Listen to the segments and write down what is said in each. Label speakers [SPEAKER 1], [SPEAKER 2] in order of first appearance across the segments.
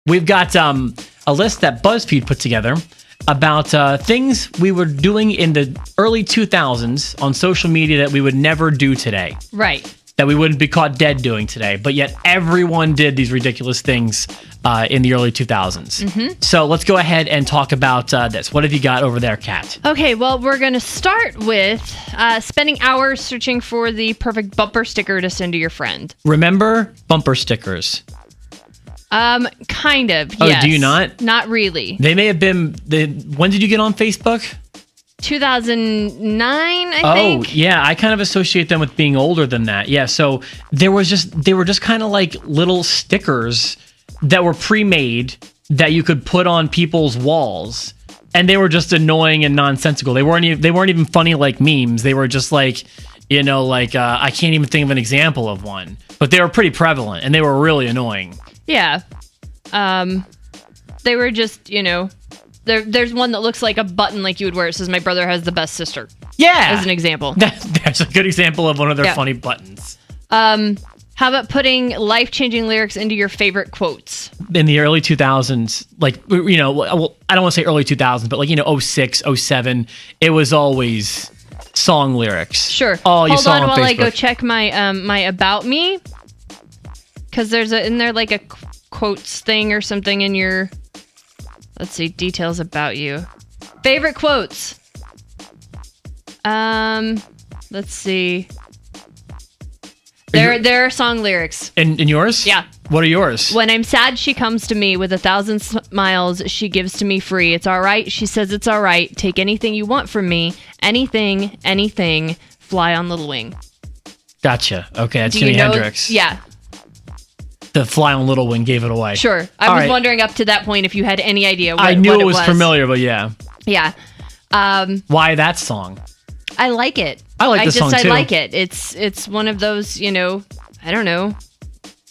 [SPEAKER 1] we've got a list that BuzzFeed put together about things we were doing in the early 2000s on social media that we would never do today.
[SPEAKER 2] Right.
[SPEAKER 1] That we wouldn't be caught dead doing today. But yet everyone did these ridiculous things in the early 2000s. Mm-hmm. So let's go ahead and talk about this. What have you got over there, Kat?
[SPEAKER 2] Okay, well, we're going to start with spending hours searching for the perfect bumper sticker to send to your friend.
[SPEAKER 1] Remember bumper stickers?
[SPEAKER 2] Kind of,
[SPEAKER 1] Oh,
[SPEAKER 2] yes.
[SPEAKER 1] do you not?
[SPEAKER 2] Not really.
[SPEAKER 1] They may have been... When did you get on Facebook?
[SPEAKER 2] 2009, I
[SPEAKER 1] Oh,
[SPEAKER 2] think.
[SPEAKER 1] yeah. I kind of associate them with being older than that. Yeah, so they were just kind of like little stickers that were pre-made that you could put on people's walls, and they were just annoying and nonsensical. They weren't even funny like memes. They were just like, I can't even think of an example of one, but they were pretty prevalent and they were really annoying.
[SPEAKER 2] Yeah. They were just, there's one that looks like a button like you would wear. It says, "My brother has the best sister."
[SPEAKER 1] Yeah.
[SPEAKER 2] As an example.
[SPEAKER 1] That's a good example of one of their funny buttons.
[SPEAKER 2] How about putting life-changing lyrics into your favorite quotes?
[SPEAKER 1] In the early 2000s, well, I don't want to say early 2000s, but 06, 07, it was always song lyrics.
[SPEAKER 2] Sure.
[SPEAKER 1] All you saw on Facebook. Hold
[SPEAKER 2] on while I go check my my About Me. Because there's in there like a quotes thing or something in your, let's see, details about you. Favorite quotes. Let's see. There are song lyrics.
[SPEAKER 1] In yours?
[SPEAKER 2] Yeah.
[SPEAKER 1] What are yours?
[SPEAKER 2] When I'm sad, she comes to me with 1,000 smiles she gives to me free. It's all right. She says it's all right. Take anything you want from me. Anything. Fly on little wing.
[SPEAKER 1] Gotcha. Okay, that's Jimi Hendrix.
[SPEAKER 2] Yeah.
[SPEAKER 1] The Fly on Little Wing gave it away.
[SPEAKER 2] Sure. I was wondering up to that point if you had any idea what it was.
[SPEAKER 1] I knew it was familiar, but yeah.
[SPEAKER 2] Yeah.
[SPEAKER 1] Why that song?
[SPEAKER 2] I like it.
[SPEAKER 1] I like the song too.
[SPEAKER 2] I like it. It's one of those, I don't know.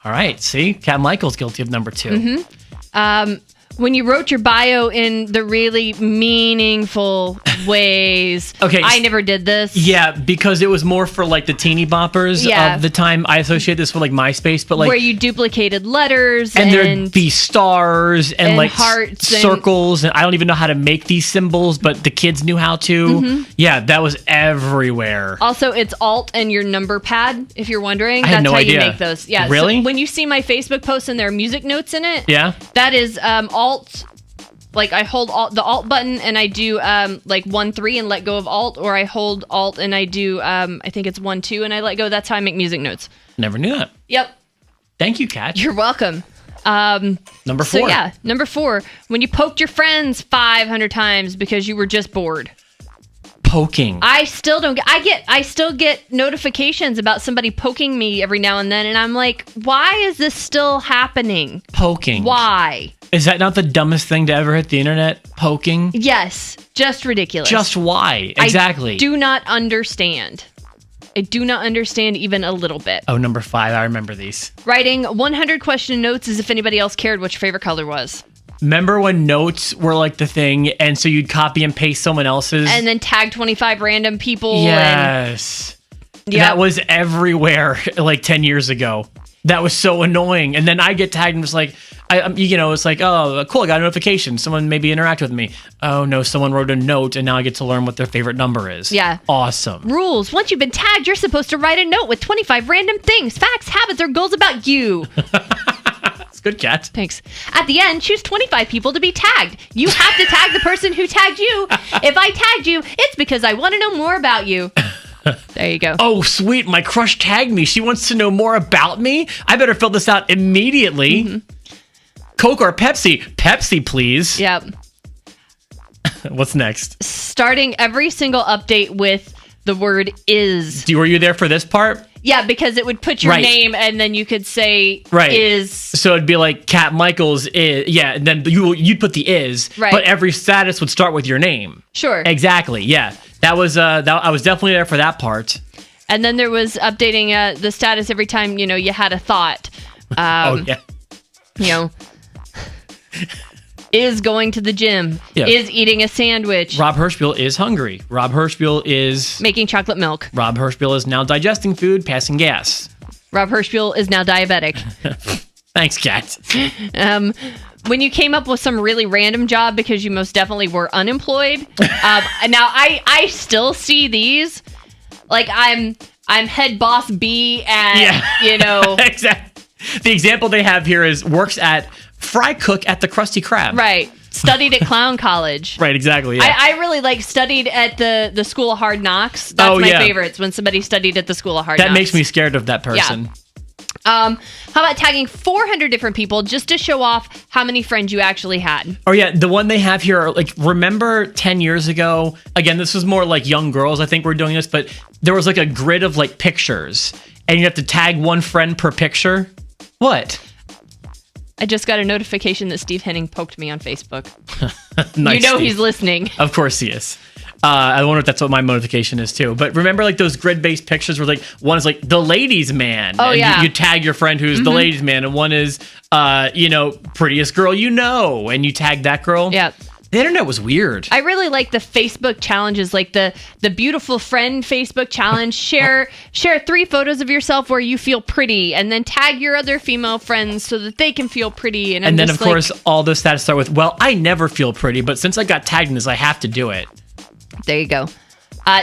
[SPEAKER 1] All right. See? Kat Michael's guilty of number 2.
[SPEAKER 2] Mm-hmm. When you wrote your bio in the really meaningful ways.
[SPEAKER 1] Okay.
[SPEAKER 2] I never did this.
[SPEAKER 1] Yeah, because it was more for like the teeny boppers of the time. I associate this with like MySpace, but like
[SPEAKER 2] where you duplicated letters
[SPEAKER 1] and there'd be stars and like
[SPEAKER 2] hearts
[SPEAKER 1] circles, and I don't even know how to make these symbols, but the kids knew how to. Mm-hmm. Yeah, that was everywhere.
[SPEAKER 2] Also, it's Alt and your number pad, if you're wondering.
[SPEAKER 1] I had no idea.
[SPEAKER 2] You make those. Yeah.
[SPEAKER 1] Really?
[SPEAKER 2] So when you see my Facebook post and there are music notes in it, that is Alt. Like I hold the Alt button and I do 1-3 and let go of Alt, or I hold Alt and I do I think it's 1-2 and I let go. That's how I make music notes.
[SPEAKER 1] Never knew that.
[SPEAKER 2] Yep.
[SPEAKER 1] Thank you, Kat.
[SPEAKER 2] You're welcome.
[SPEAKER 1] Number 4.
[SPEAKER 2] So yeah, number 4. When you poked your friends 500 times because you were just bored.
[SPEAKER 1] Poking.
[SPEAKER 2] I still don't get. I still get notifications about somebody poking me every now and then, and I'm like, why is this still happening?
[SPEAKER 1] Poking.
[SPEAKER 2] Why?
[SPEAKER 1] Is that not the dumbest thing to ever hit the internet? Poking?
[SPEAKER 2] Yes. Just ridiculous.
[SPEAKER 1] Just why? Exactly.
[SPEAKER 2] I do not understand. I do not understand even a little bit.
[SPEAKER 1] Oh, number 5. I remember these.
[SPEAKER 2] Writing 100 question notes as if anybody else cared what your favorite color was.
[SPEAKER 1] Remember when notes were like the thing, and so you'd copy and paste someone else's?
[SPEAKER 2] And then tag 25 random people.
[SPEAKER 1] Yes. That was everywhere like 10 years ago. That was so annoying. And then I get tagged and it's like, it's like, oh, cool, I got a notification. Someone maybe interact with me. Oh, no, someone wrote a note, and now I get to learn what their favorite number is.
[SPEAKER 2] Yeah.
[SPEAKER 1] Awesome.
[SPEAKER 2] Rules. Once you've been tagged, you're supposed to write a note with 25 random things, facts, habits, or goals about you.
[SPEAKER 1] Good, Kat.
[SPEAKER 2] Thanks. At the end, choose 25 people to be tagged. You have to tag the person who tagged you. If I tagged you, it's because I want to know more about you. There you go.
[SPEAKER 1] Oh, sweet. My crush tagged me. She wants to know more about me. I better fill this out immediately. Mm-hmm. Coke or Pepsi? Pepsi, please.
[SPEAKER 2] Yep.
[SPEAKER 1] What's next?
[SPEAKER 2] Starting every single update with the word is.
[SPEAKER 1] Were you there for this part?
[SPEAKER 2] Yeah, because it would put your name and then you could say is.
[SPEAKER 1] So it'd be like Kat Michaels is. Yeah, and then you'd put the is.
[SPEAKER 2] Right.
[SPEAKER 1] But every status would start with your name.
[SPEAKER 2] Sure.
[SPEAKER 1] Exactly. Yeah. That was I was definitely there for that part.
[SPEAKER 2] And then there was updating the status every time, you had a thought.
[SPEAKER 1] Oh, yeah.
[SPEAKER 2] Is going to the gym. Yeah. Is eating a sandwich.
[SPEAKER 1] Rob Hirschbiel is hungry. Rob Hirschbiel is...
[SPEAKER 2] making chocolate milk.
[SPEAKER 1] Rob Hirschbiel is now digesting food, passing gas.
[SPEAKER 2] Rob Hirschbiel is now diabetic.
[SPEAKER 1] Thanks, Kat.
[SPEAKER 2] when you came up with some really random job because you most definitely were unemployed. Now I still see these. Like I'm head boss B at,
[SPEAKER 1] Exactly. The example they have here is works at fry cook at the Krusty Krab.
[SPEAKER 2] Right. Studied at clown college.
[SPEAKER 1] Right, exactly. Yeah.
[SPEAKER 2] I really studied at the School of Hard Knocks. That's my favorites, when somebody studied at the School of Hard Knocks.
[SPEAKER 1] That makes me scared of that person.
[SPEAKER 2] Yeah. How about tagging 400 different people just to show off how many friends you actually had?
[SPEAKER 1] Oh yeah, the one they have here are remember 10 years ago, again, this was more young girls, I think, were doing this, but there was a grid of pictures and you have to tag one friend per picture. What?
[SPEAKER 2] I just got a notification that Steve Henning poked me on Facebook.
[SPEAKER 1] Nice, Steve.
[SPEAKER 2] He's listening.
[SPEAKER 1] Of course he is. I wonder if that's what my notification is too. But remember those grid-based pictures where one is the ladies man.
[SPEAKER 2] Oh,
[SPEAKER 1] and
[SPEAKER 2] yeah.
[SPEAKER 1] You tag your friend who's the ladies man, and one is, prettiest girl and you tag that girl.
[SPEAKER 2] Yeah.
[SPEAKER 1] The internet was weird.
[SPEAKER 2] I really like the Facebook challenges, like the beautiful friend Facebook challenge. Share 3 photos of yourself where you feel pretty, and then tag your other female friends so that they can feel pretty. And
[SPEAKER 1] then, of course, all those stats start with, well, I never feel pretty, but since I got tagged in this, I have to do it.
[SPEAKER 2] There you go.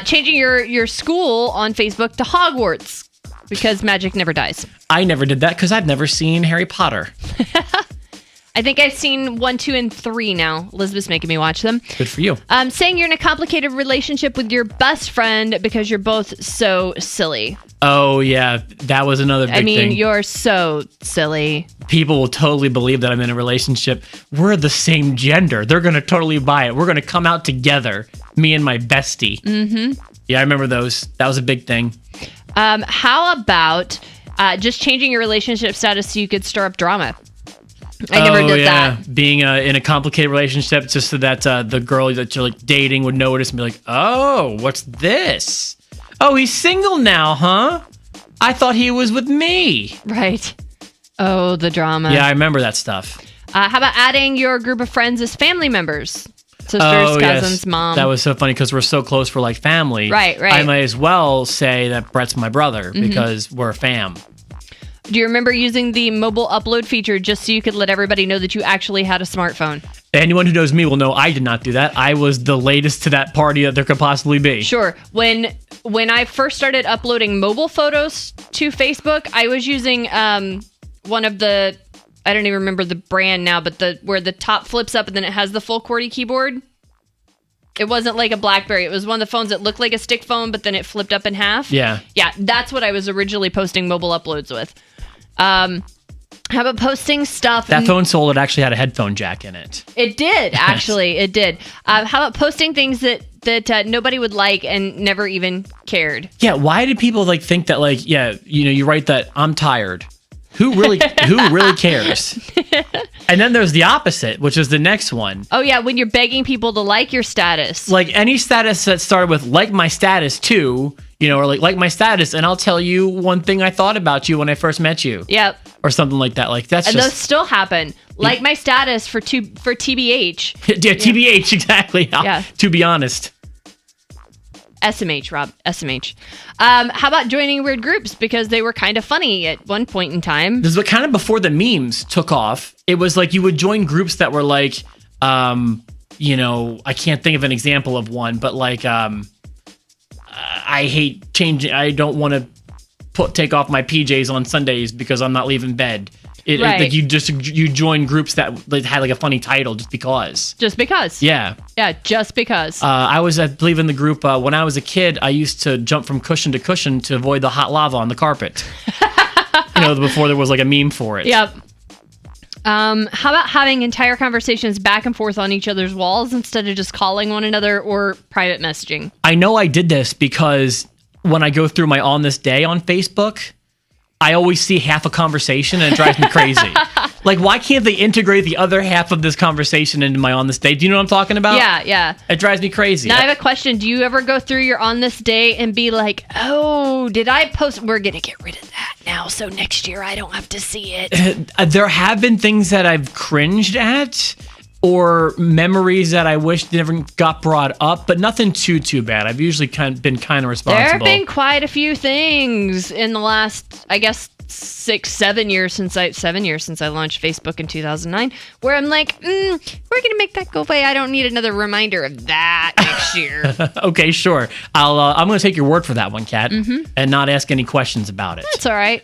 [SPEAKER 2] Changing your school on Facebook to Hogwarts, because magic never dies.
[SPEAKER 1] I never did that because I've never seen Harry Potter.
[SPEAKER 2] I think I've seen 1, 2, and 3 now. Elizabeth's making me watch them.
[SPEAKER 1] Good for you.
[SPEAKER 2] Saying you're in a complicated relationship with your best friend because you're both so silly.
[SPEAKER 1] Oh, yeah. That was another big thing.
[SPEAKER 2] You're so silly.
[SPEAKER 1] People will totally believe that I'm in a relationship. We're the same gender. They're going to totally buy it. We're going to come out together. Me and my bestie. Mm-hmm. Yeah, I remember those. That was a big thing.
[SPEAKER 2] How about just changing your relationship status so you could stir up drama? I never did that.
[SPEAKER 1] Being in a complicated relationship just so that the girl that you're dating would notice and be like, oh, what's this? Oh, he's single now, huh? I thought he was with me.
[SPEAKER 2] Right. Oh, the drama.
[SPEAKER 1] Yeah, I remember that stuff.
[SPEAKER 2] How about adding your group of friends as family members? Sisters, cousins, mom.
[SPEAKER 1] That was so funny because we're so close, we're like family.
[SPEAKER 2] Right.
[SPEAKER 1] I might as well say that Brett's my brother because we're a fam.
[SPEAKER 2] Do you remember using the mobile upload feature just so you could let everybody know that you actually had a smartphone?
[SPEAKER 1] Anyone who knows me will know I did not do that. I was the latest to that party that there could possibly be.
[SPEAKER 2] Sure. When I first started uploading mobile photos to Facebook, I was using one of the, I don't even remember the brand now, but where the top flips up and then it has the full QWERTY keyboard. It wasn't like a BlackBerry. It was one of the phones that looked like a stick phone, but then it flipped up in half.
[SPEAKER 1] Yeah.
[SPEAKER 2] Yeah, that's what I was originally posting mobile uploads with. How about posting stuff?
[SPEAKER 1] That phone sold, it actually had a headphone jack in it.
[SPEAKER 2] It did, actually. It did. How about posting things that nobody would like and never even cared?
[SPEAKER 1] Yeah, why did people think that you write that I'm tired. Who really cares? And then there's the opposite, which is the next one.
[SPEAKER 2] Oh yeah, when you're begging people to like your status.
[SPEAKER 1] Any status that started with like my status too, or like my status, and I'll tell you one thing I thought about you when I first met you.
[SPEAKER 2] Yep.
[SPEAKER 1] Or something like that.
[SPEAKER 2] And those still happen. Like my status for TBH.
[SPEAKER 1] Yeah, TBH, exactly.
[SPEAKER 2] Yeah.
[SPEAKER 1] To be honest.
[SPEAKER 2] SMH, Rob. SMH. How about joining weird groups? Because they were kind of funny at one point in time.
[SPEAKER 1] This was kind of before the memes took off. It was you would join groups that were I can't think of an example of one, but I hate changing. I don't want to take off my PJs on Sundays because I'm not leaving bed.
[SPEAKER 2] Right.
[SPEAKER 1] You join groups that had a funny title just because.
[SPEAKER 2] Just because.
[SPEAKER 1] Yeah.
[SPEAKER 2] Yeah, just because.
[SPEAKER 1] I believe in the group when I was a kid. I used to jump from cushion to cushion to avoid the hot lava on the carpet. Before there was a meme for it.
[SPEAKER 2] Yep. How about having entire conversations back and forth on each other's walls instead of just calling one another or private messaging?
[SPEAKER 1] I know I did this because when I go through my On This Day on Facebook, I always see half a conversation and it drives me crazy. Why can't they integrate the other half of this conversation into my On This Day? Do you know what I'm talking about?
[SPEAKER 2] Yeah.
[SPEAKER 1] It drives me crazy.
[SPEAKER 2] Now I have a question. Do you ever go through your On This Day and be like, oh, did I post? We're going to get rid of that now, so next year I don't have to see it.
[SPEAKER 1] There have been things that I've cringed at or memories that I wish never got brought up, but nothing too bad. I've usually been kind of responsible.
[SPEAKER 2] There have been quite a few things in the last, I guess, 7 years since I launched Facebook in 2009, where I'm like, we're gonna make that go away. I don't need another reminder of that next year.
[SPEAKER 1] Okay, sure. I'm gonna take your word for that one, Kat, and not ask any questions about it.
[SPEAKER 2] That's all right.